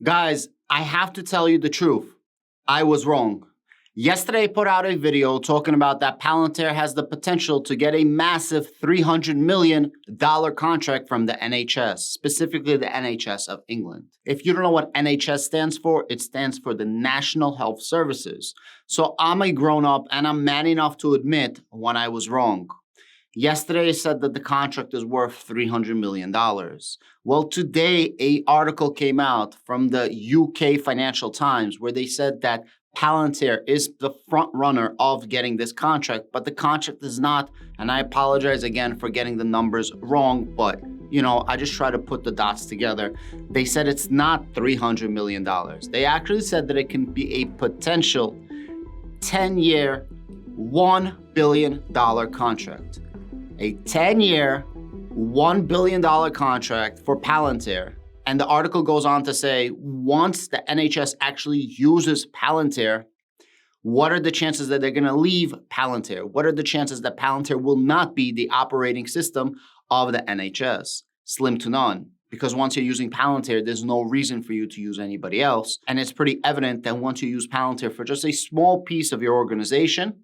Guys, I have to tell you the truth. I was wrong. Yesterday, I put out a video talking about that Palantir has the potential to get a massive $300 million contract from the NHS, specifically the NHS of England. If you don't know what NHS stands for, it stands for the National Health Services. So I'm a grown-up and I'm man enough to admit when I was wrong. Yesterday, I said that the contract is worth $300 million. Well, today, an article came out from the UK Financial Times where they said that Palantir is the front runner of getting this contract, but the contract is not, and I apologize again for getting the numbers wrong, but I just try to put the dots together. They said it's not $300 million. They actually said that it can be a potential 10-year, $1 billion contract. A 10-year, $1 billion contract for Palantir. And the article goes on to say, once the NHS actually uses Palantir, what are the chances that they're going to leave Palantir? What are the chances that Palantir will not be the operating system of the NHS? Slim to none. Because once you're using Palantir, there's no reason for you to use anybody else. And it's pretty evident that once you use Palantir for just a small piece of your organization,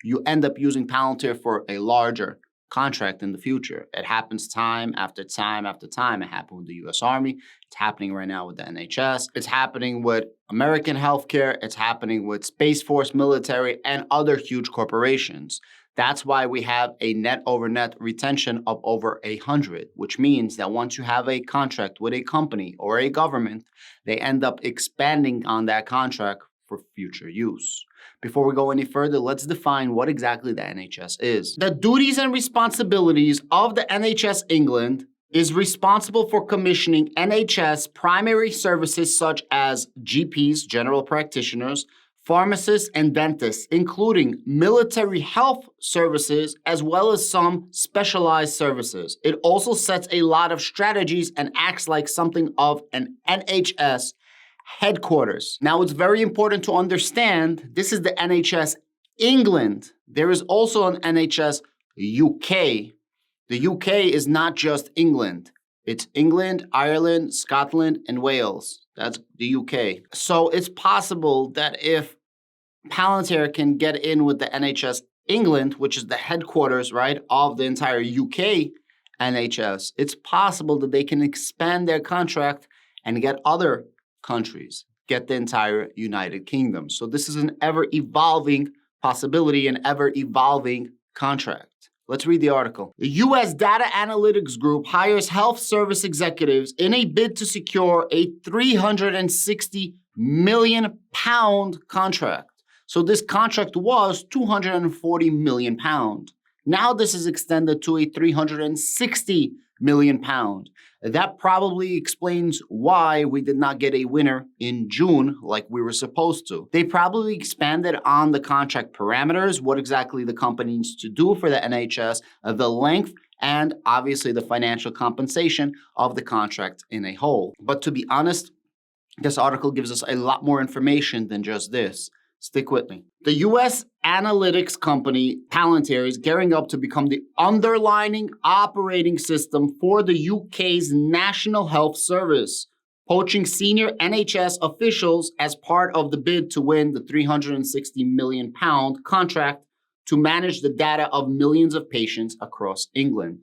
you end up using Palantir for a larger contract in the future. It happens time after time after time. It happened with the US Army. It's happening right now with the NHS. It's happening with American healthcare. It's happening with Space Force military and other huge corporations. That's why we have a net over net retention of over 100, which means that once you have a contract with a company or a government, they end up expanding on that contract for future use. Before we go any further, let's define what exactly the NHS is. The duties and responsibilities of the NHS England is responsible for commissioning NHS primary services such as GPs, general practitioners, pharmacists, and dentists, including military health services, as well as some specialized services. It also sets a lot of strategies and acts like something of an NHS headquarters. Now, it's very important to understand this is the NHS England. There is also an NHS UK. The UK is not just England. It's England, Ireland, Scotland, and Wales. That's the UK. So it's possible that if Palantir can get in with the NHS England, which is the headquarters, right, of the entire UK NHS, it's possible that they can expand their contract and get other countries, get the entire United Kingdom. So this is an ever-evolving possibility, an ever-evolving contract. Let's read the article. The US Data Analytics Group hires health service executives in a bid to secure a £360 million contract. So this contract was £240 million. Now this is extended to a £360 million. That probably explains why we did not get a winner in June like we were supposed to. They probably expanded on the contract parameters, what exactly the company needs to do for the NHS, the length, and obviously the financial compensation of the contract in a whole. But to be honest, this article gives us a lot more information than just this. Stick with me. The US analytics company Palantir is gearing up to become the underlying operating system for the UK's National Health Service, poaching senior NHS officials as part of the bid to win the £360 million contract to manage the data of millions of patients across England.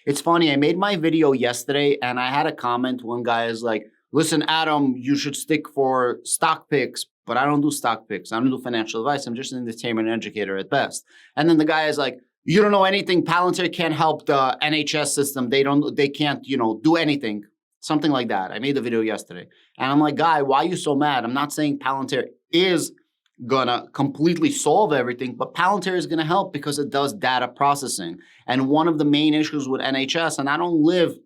It's funny, I made my video yesterday and I had a comment. One guy is like, listen, Adam, you should stick for stock picks, but I don't do stock picks. I don't do financial advice. I'm just an entertainment educator at best. And then the guy is like, you don't know anything. Palantir can't help the NHS system. They can't, do anything. Something like that. I made the video yesterday. And I'm like, guy, why are you so mad? I'm not saying Palantir is gonna completely solve everything, but Palantir is gonna help because it does data processing. And one of the main issues with NHS, and I don't live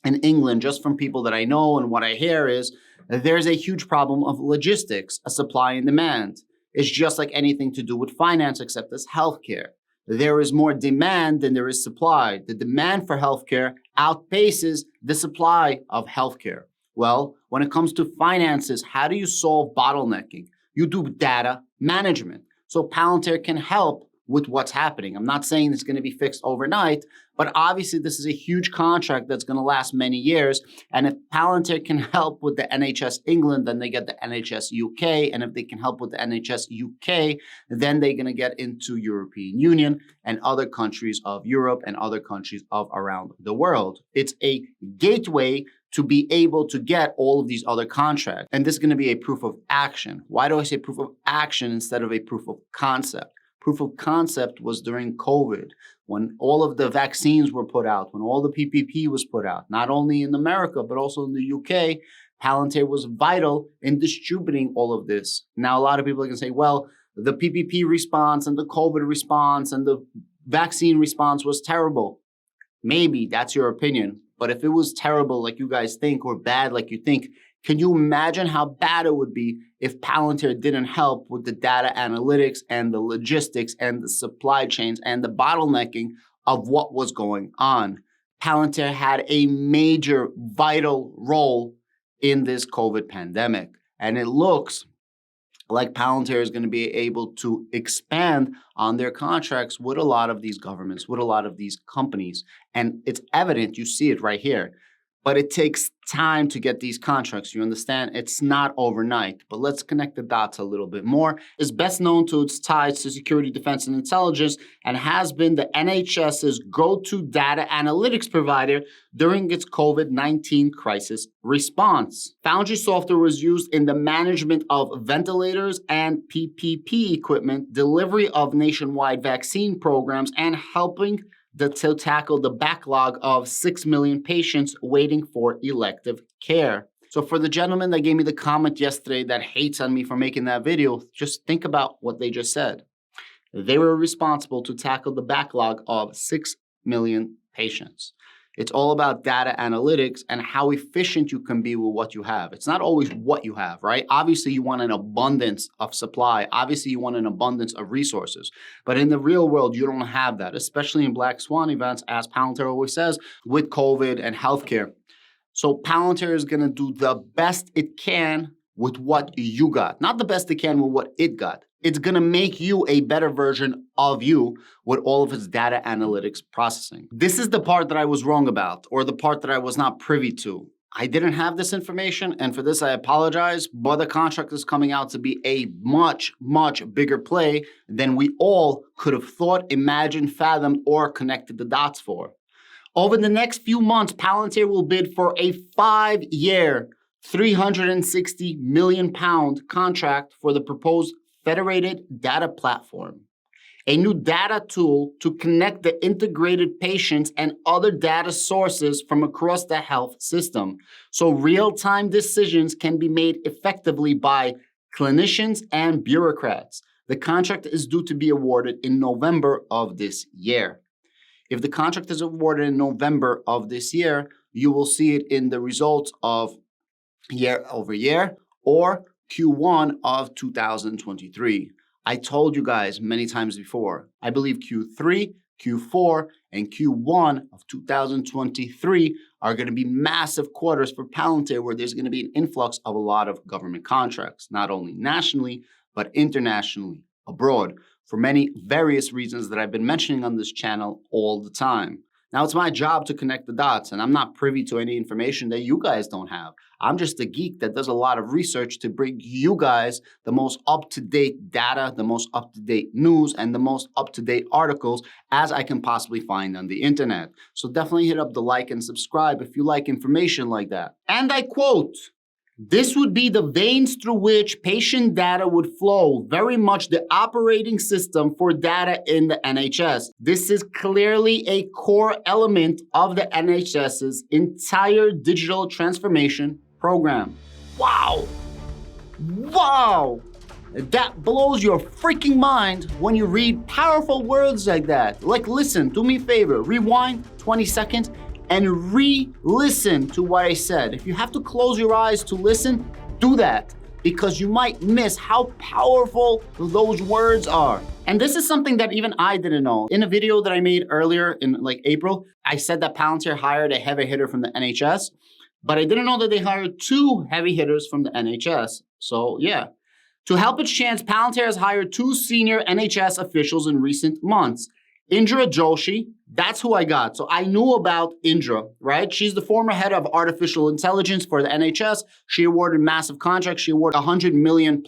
in England, just from people that I know and what I hear is there's a huge problem of logistics, a supply and demand. It's just like anything to do with finance, except as healthcare. There is more demand than there is supply. The demand for healthcare outpaces the supply of healthcare. Well, when it comes to finances, how do you solve bottlenecking? You do data management. So Palantir can help with what's happening. I'm not saying it's going to be fixed overnight, but obviously this is a huge contract that's going to last many years. And if Palantir can help with the NHS England, then they get the NHS UK. And if they can help with the NHS UK, then they're going to get into European Union and other countries of Europe and other countries of around the world. It's a gateway to be able to get all of these other contracts. And this is going to be a proof of action. Why do I say proof of action instead of a proof of concept? Proof of concept was during COVID, when all of the vaccines were put out, when all the PPP was put out, not only in America, but also in the UK. Palantir was vital in distributing all of this. Now, a lot of people can say, well, the PPP response and the COVID response and the vaccine response was terrible. Maybe that's your opinion. But if it was terrible like you guys think or bad like you think, can you imagine how bad it would be if Palantir didn't help with the data analytics and the logistics and the supply chains and the bottlenecking of what was going on? Palantir had a major, vital role in this COVID pandemic. And it looks like Palantir is going to be able to expand on their contracts with a lot of these governments, with a lot of these companies. And it's evident, you see it right here. But it takes time to get these contracts. You understand? It's not overnight. But let's connect the dots a little bit more. It's best known to its ties to security, defense, and intelligence, and has been the NHS's go-to data analytics provider during its COVID-19 crisis response. Foundry software was used in the management of ventilators and PPP equipment, delivery of nationwide vaccine programs, and helping to tackle the backlog of 6 million patients waiting for elective care. So for the gentleman that gave me the comment yesterday that hates on me for making that video, just think about what they just said. They were responsible to tackle the backlog of 6 million patients. It's all about data analytics and how efficient you can be with what you have. It's not always what you have, right? Obviously, you want an abundance of supply. Obviously, you want an abundance of resources. But in the real world, you don't have that, especially in Black Swan events, as Palantir always says, with COVID and healthcare. So Palantir is going to do the best it can with what you got, not the best it can with what it got. It's going to make you a better version of you with all of its data analytics processing. This is the part that I was wrong about, or the part that I was not privy to. I didn't have this information, and for this I apologize, but the contract is coming out to be a much, much bigger play than we all could have thought, imagined, fathomed, or connected the dots for. Over the next few months, Palantir will bid for a 5-year, £360 million contract for the proposed federated data platform, a new data tool to connect the integrated patients and other data sources from across the health system, so real-time decisions can be made effectively by clinicians and bureaucrats. The contract is due to be awarded in November of this year. If the contract is awarded in November of this year, you will see it in the results of year over year or Q1 of 2023. I told you guys many times before, I believe Q3, Q4, and Q1 of 2023 are going to be massive quarters for Palantir, where there's going to be an influx of a lot of government contracts, not only nationally, but internationally, abroad, for many various reasons that I've been mentioning on this channel all the time. Now, it's my job to connect the dots, and I'm not privy to any information that you guys don't have. I'm just a geek that does a lot of research to bring you guys the most up-to-date data, the most up-to-date news, and the most up-to-date articles as I can possibly find on the internet. So definitely hit up the like and subscribe if you like information like that. And I quote, "This would be the veins through which patient data would flow, very much the operating system for data in the NHS. This is clearly a core element of the NHS's entire digital transformation program." Wow! Wow! That blows your freaking mind when you read powerful words like that. Like, listen, do me a favor, rewind 20 seconds and re-listen to what I said. If you have to close your eyes to listen, do that, because you might miss how powerful those words are. And this is something that even I didn't know. In a video that I made earlier in like April, I said that Palantir hired a heavy hitter from the NHS, but I didn't know that they hired 2 heavy hitters from the NHS. So yeah. To help its chance, Palantir has hired 2 senior NHS officials in recent months. Indra Joshi, that's who I got. So I knew about Indra, right? She's the former head of artificial intelligence for the NHS. She awarded massive contracts. She awarded £100 million+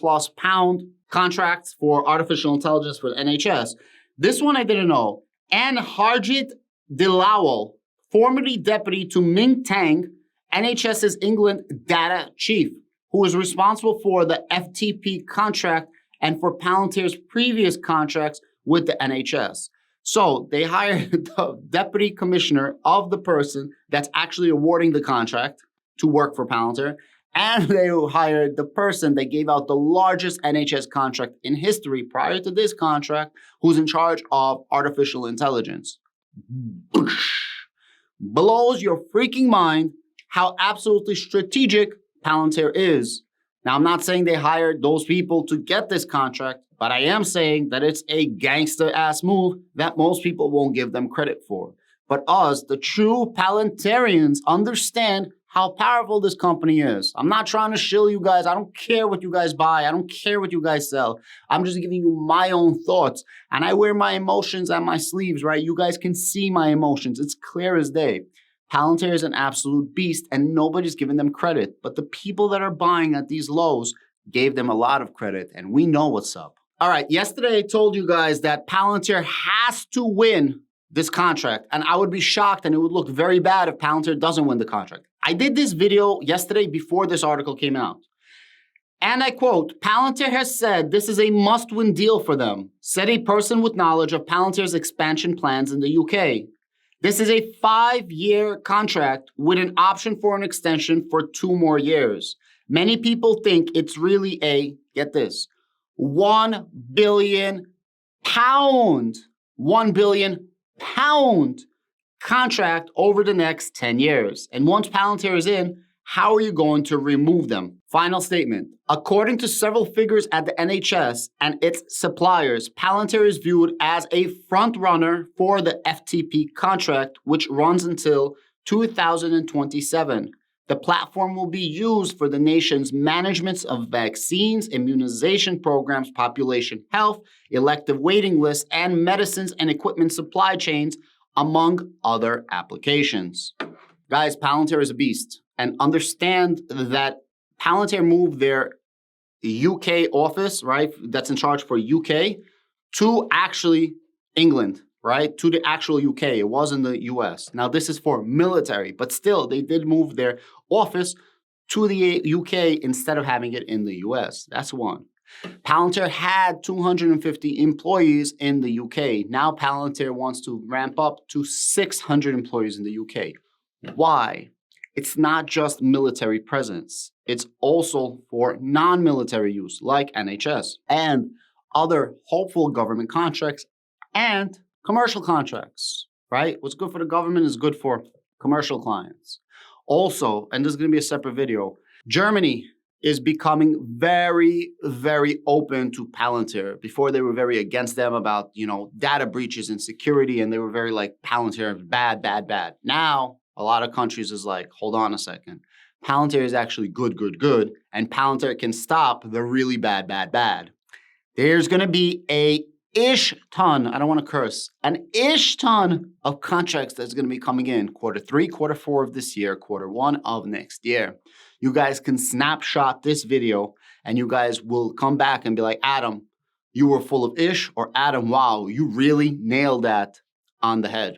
contracts for artificial intelligence for the NHS. This one I didn't know. And Harjit Dilawal, formerly deputy to Ming Tang, NHS's England data chief, who was responsible for the FTP contract and for Palantir's previous contracts with the NHS. So they hired the deputy commissioner of the person that's actually awarding the contract to work for Palantir, and they hired the person that gave out the largest NHS contract in history prior to this contract, who's in charge of artificial intelligence. Blows your freaking mind how absolutely strategic Palantir is. Now, I'm not saying they hired those people to get this contract, but I am saying that it's a gangster-ass move that most people won't give them credit for. But us, the true Palantirians, understand how powerful this company is. I'm not trying to shill you guys. I don't care what you guys buy. I don't care what you guys sell. I'm just giving you my own thoughts. And I wear my emotions on my sleeves, right? You guys can see my emotions. It's clear as day. Palantir is an absolute beast and nobody's giving them credit. But the people that are buying at these lows gave them a lot of credit, and we know what's up. All right, yesterday I told you guys that Palantir has to win this contract, and I would be shocked and it would look very bad if Palantir doesn't win the contract. I did this video yesterday before this article came out. And I quote, Palantir has said this is a must-win deal for them, said a person with knowledge of Palantir's expansion plans in the UK. This is a 5-year contract with an option for an extension for 2 more years. Many people think it's really a, get this, £1 billion contract over the next 10 years. And once Palantir is in, how are you going to remove them? Final statement. According to several figures at the NHS and its suppliers, Palantir is viewed as a front runner for the FTP contract, which runs until 2027. The platform will be used for the nation's management of vaccines, immunization programs, population health, elective waiting lists, and medicines and equipment supply chains, among other applications. Guys, Palantir is a beast. And understand that Palantir moved their UK office, right, that's in charge for UK, to actually England, right, to the actual UK. It wasn't the US. Now, this is for military, but still, they did move their office to the UK instead of having it in the US. That's one. Palantir had 250 employees in the UK. Now, Palantir wants to ramp up to 600 employees in the UK. Why? It's not just military presence. It's also for non-military use, like NHS and other hopeful government contracts and commercial contracts, right? What's good for the government is good for commercial clients. Also, and this is going to be a separate video, Germany is becoming very, very open to Palantir. Before, they were very against them about, data breaches and security, and they were very like, Palantir, bad, bad, bad. Now, a lot of countries is like, hold on a second. Palantir is actually good, good, good. And Palantir can stop the really bad, bad, bad. There's going to be a ish ton, I don't want to curse, an ish ton of contracts that's going to be coming in Q3, Q4 of this year, Q1 of next year. You guys can snapshot this video and you guys will come back and be like, Adam, you were full of ish, or Adam, wow, you really nailed that on the head.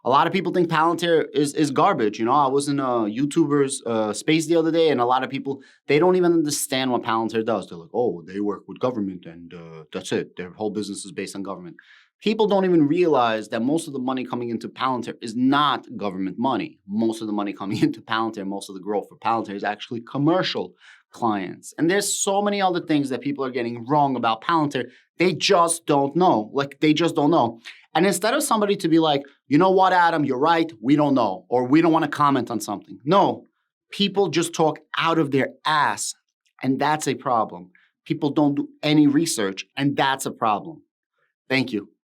A lot of people think Palantir is garbage. I was in a YouTuber's space the other day, and a lot of people, they don't even understand what Palantir does. They're like, oh, they work with government, and that's it. Their whole business is based on government. People don't even realize that most of the money coming into Palantir is not government money. Most of the money coming into Palantir, most of the growth for Palantir is actually commercial clients. And there's so many other things that people are getting wrong about Palantir. They just don't know. They just don't know. And instead of somebody to be like, you know what, Adam, you're right, we don't know, or we don't want to comment on something. No, people just talk out of their ass, and that's a problem. People don't do any research, and that's a problem. Thank you.